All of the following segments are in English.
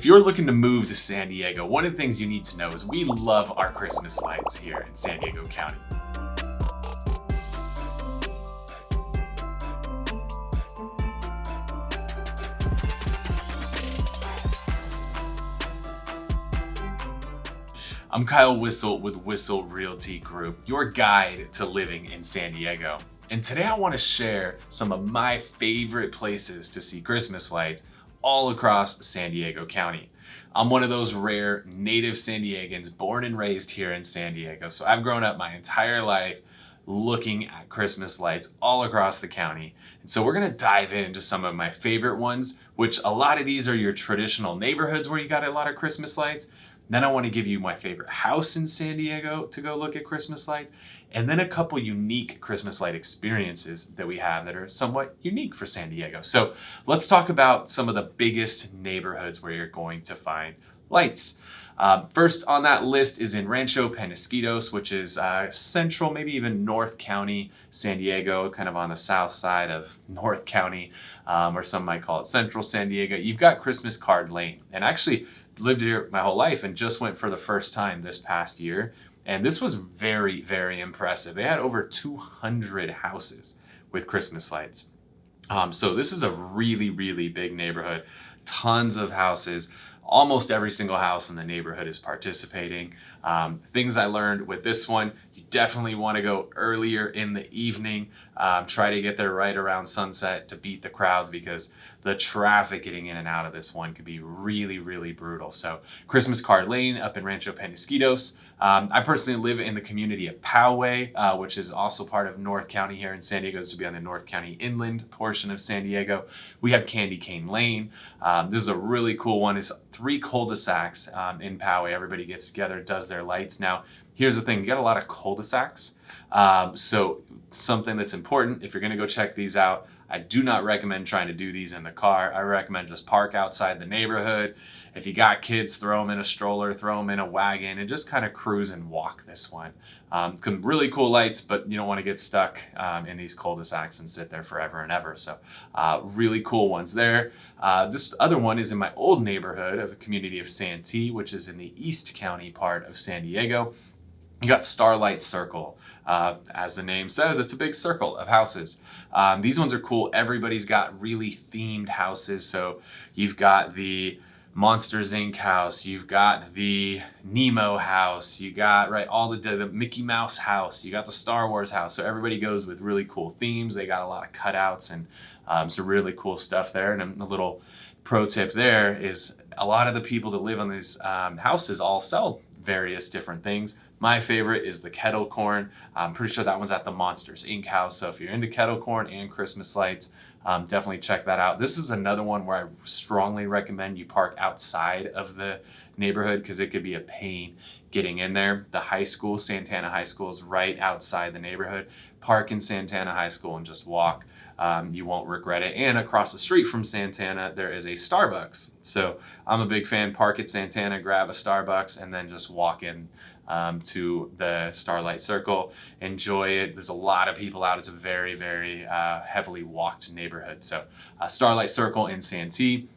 you're looking to move to San Diego, one of the things you need to know is we love our Christmas lights here in San Diego County. I'm Kyle Whistle with Whistle Realty Group, your guide to living in San Diego. And today I want to share some of my favorite places to see Christmas lights all across San Diego County. I'm one of those rare native San Diegans born and raised here in San Diego. So I've grown up my entire life looking at Christmas lights all across the county. And so we're gonna dive into some of my favorite ones, which a lot of these are your traditional neighborhoods where you got a lot of Christmas lights. Then I want to give you my favorite house in San Diego to go look at Christmas lights, and then a couple unique Christmas light experiences that we have that are somewhat unique for San Diego. So let's talk about some of the biggest neighborhoods where you're going to find lights. First on that list is in Rancho Penasquitos, which is central, maybe even North County, San Diego, kind of on the south side of North County, or some might call it Central San Diego. You've got Christmas Card Lane, and actually lived here my whole life and just went for the first time this past year. And this was very, very impressive. They had over 200 houses with Christmas lights. So this is a really, really big neighborhood, tons of houses. Almost every single house in the neighborhood is participating. Things I learned with this one, you definitely want to go earlier in the evening. Try to get there right around sunset to beat the crowds, because the traffic getting in and out of this one could be really, really brutal. So Christmas Card Lane up in Rancho Penasquitos. I personally live in the community of Poway, which is also part of North County here in San Diego. This would be on the North County inland portion of San Diego. We have Candy Cane Lane. This is a really cool one. It's 3 cul-de-sacs in Poway. Everybody gets together, does their lights. Now, here's the thing. You got a lot of cul-de-sacs. So something that's important, if you're going to go check these out, I do not recommend trying to do these in the car. I recommend just park outside the neighborhood. If you got kids, throw them in a stroller, throw them in a wagon, and just kind of cruise and walk this one. Really cool lights, but you don't want to get stuck in these cul-de-sacs and sit there forever and ever. So really cool ones there. This other one is in my old neighborhood of the community of Santee, which is in the East County part of San Diego. You got Starlight Circle. As the name says, it's a big circle of houses. These ones are cool. Everybody's got really themed houses. So you've got the Monsters Inc. house, you've got the Nemo house, you got all the Mickey Mouse house, you got the Star Wars house. So everybody goes with really cool themes. They got a lot of cutouts and some really cool stuff there. And a little pro tip there is a lot of the people that live on these houses all sell various different things. My favorite is the kettle corn. I'm pretty sure that one's at the Monsters Inc. house. So if you're into kettle corn and Christmas lights, definitely check that out. This is another one where I strongly recommend you park outside of the neighborhood, because it could be a pain getting in there. The high school, Santana High School, is right outside the neighborhood. Park in Santana High School and just walk. You won't regret it. And across the street from Santana, there is a Starbucks. So I'm a big fan. Park at Santana, grab a Starbucks, and then just walk in to the Starlight Circle. Enjoy it. There's a lot of people out. It's a very, very heavily walked neighborhood. So Starlight Circle in Santee.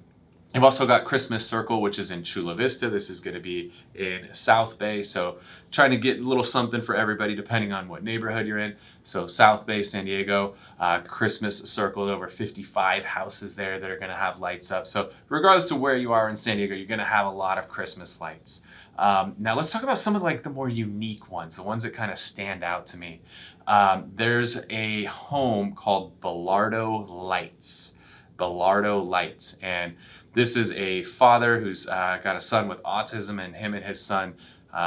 You've also got Christmas Circle, which is in Chula Vista. This is going to be in South Bay. So trying to get a little something for everybody depending on what neighborhood you're in. So South Bay, San Diego, Christmas Circle, over 55 houses there that are going to have lights up. So regardless to where you are in San Diego, you're going to have a lot of Christmas lights. Now let's talk about some of the more unique ones, the ones that kind of stand out to me. There's a home called Belardo Lights. Belardo Lights. And this is a father who's got a son with autism, and him and his son,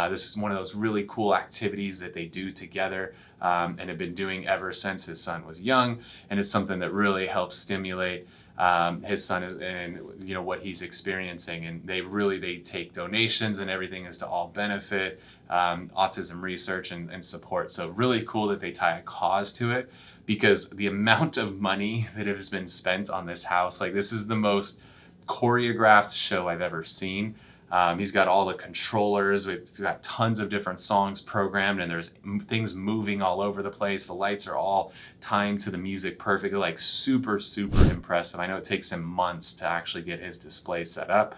this is one of those really cool activities that they do together and have been doing ever since his son was young. And it's something that really helps stimulate his son and what he's experiencing. And they take donations, and everything is to all benefit autism research and support. So really cool that they tie a cause to it, because the amount of money that has been spent on this house, this is the most choreographed show I've ever seen. He's got all the controllers. We've got tons of different songs programmed, and there's things moving all over the place. The lights are all timed to the music perfectly, super, super impressive. I know it takes him months to actually get his display set up.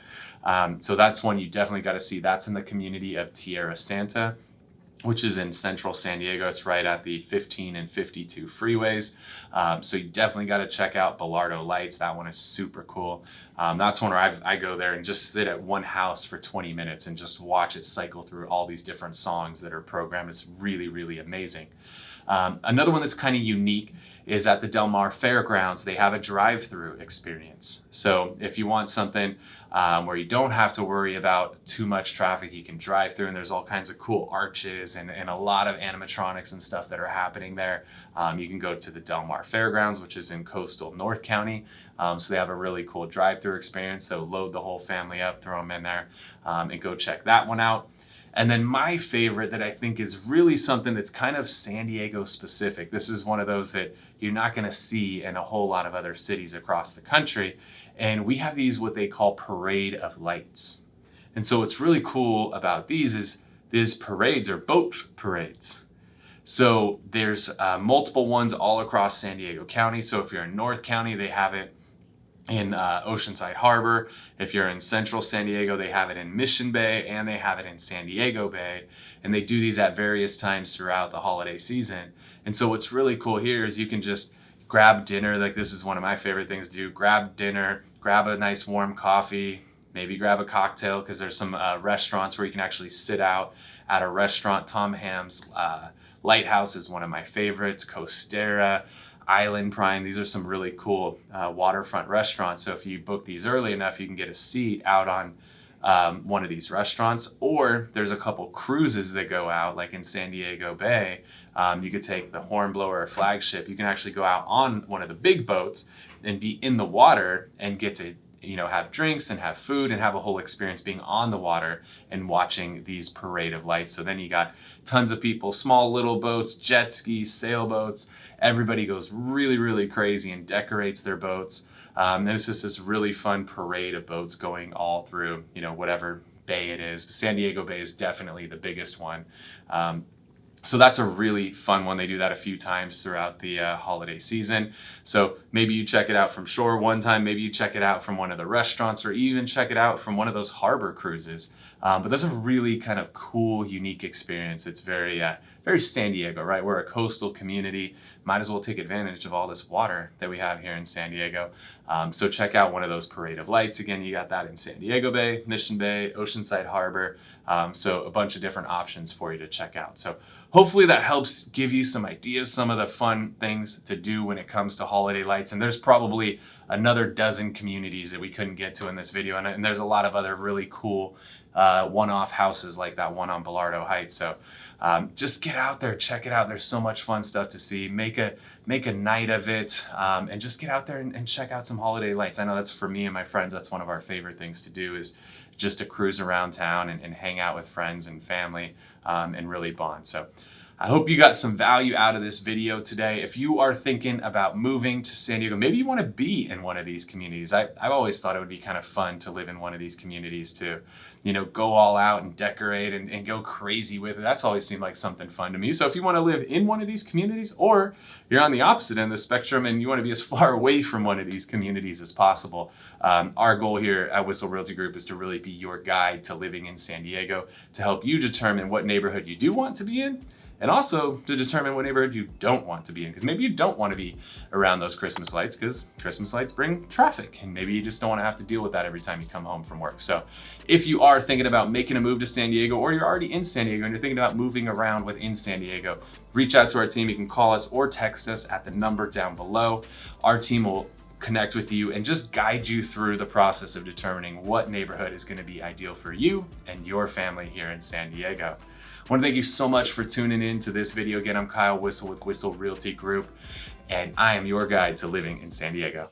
So that's one you definitely got to see. That's in the community of Tierra Santa, which is in central San Diego. It's right at the 15 and 52 freeways. So you definitely got to check out Belardo Lights. That one is super cool. That's one where I go there and just sit at one house for 20 minutes and just watch it cycle through all these different songs that are programmed. It's really, really amazing. Another one that's kind of unique is at the Del Mar Fairgrounds. They have a drive-through experience. So if you want something where you don't have to worry about too much traffic, you can drive through, and there's all kinds of cool arches and a lot of animatronics and stuff that are happening there. You can go to the Del Mar Fairgrounds, which is in coastal North County. So they have a really cool drive-through experience. So load the whole family up, throw them in there, and go check that one out. And then my favorite that I think is really something that's kind of San Diego specific. This is one of those that you're not going to see in a whole lot of other cities across the country. And we have these, what they call Parade of Lights. And so what's really cool about these is these parades are boat parades. So there's multiple ones all across San Diego County. So if you're in North County, they have it in Oceanside Harbor. If you're in central San Diego, they have it in Mission Bay, and they have it in San Diego Bay. And they do these at various times throughout the holiday season. And so what's really cool here is you can just grab dinner. Like, this is one of my favorite things to do. Grab dinner, grab a nice warm coffee, maybe grab a cocktail, because there's some restaurants where you can actually sit out at a restaurant. Tom Ham's Lighthouse is one of my favorites. Costera, Island Prime. These are some really cool waterfront restaurants. So if you book these early enough, you can get a seat out on one of these restaurants. Or there's a couple cruises that go out, like in San Diego Bay. You could take the Hornblower or Flagship. You can actually go out on one of the big boats and be in the water and get to, you know, have drinks and have food and have a whole experience being on the water and watching these Parade of Lights. So then you got tons of people, small little boats, jet skis, sailboats. Everybody goes really, really crazy and decorates their boats. And it's just this really fun parade of boats going all through, you know, whatever bay it is. San Diego Bay is definitely the biggest one. So that's a really fun one. They do that a few times throughout the holiday season. So maybe you check it out from shore one time, maybe you check it out from one of the restaurants, or even check it out from one of those harbor cruises. But that's a really kind of cool, unique experience. It's very San Diego, right? We're a coastal community. Might as well take advantage of all this water that we have here in San Diego. So check out one of those Parade of Lights. Again, you got that in San Diego Bay, Mission Bay, Oceanside Harbor. So a bunch of different options for you to check out. So hopefully that helps give you some ideas, some of the fun things to do when it comes to holiday lights. And there's probably another dozen communities that we couldn't get to in this video. And there's a lot of other really cool one-off houses like that one on Belardo Heights. So just get out there, check it out. There's so much fun stuff to see. Make a night of it, and just get out there and check out some holiday lights. I know that's, for me and my friends, that's one of our favorite things to do, is just to cruise around town and hang out with friends and family, and really bond. So I hope you got some value out of this video today. If you are thinking about moving to San Diego, maybe you want to be in one of these communities. I've always thought it would be kind of fun to live in one of these communities, to, you know, go all out and decorate and go crazy with it. That's always seemed like something fun to me. So if you want to live in one of these communities, or you're on the opposite end of the spectrum and you want to be as far away from one of these communities as possible, our goal here at Whistle Realty Group is to really be your guide to living in San Diego, to help you determine what neighborhood you do want to be in, and also to determine what neighborhood you don't want to be in. Because maybe you don't want to be around those Christmas lights, because Christmas lights bring traffic, and maybe you just don't want to have to deal with that every time you come home from work. So if you are thinking about making a move to San Diego, or you're already in San Diego and you're thinking about moving around within San Diego, reach out to our team. You can call us or text us at the number down below. Our team will connect with you and just guide you through the process of determining what neighborhood is going to be ideal for you and your family here in San Diego. I want to thank you so much for tuning in to this video. Again, I'm Kyle Whistle with Whistle Realty Group, and I am your guide to living in San Diego.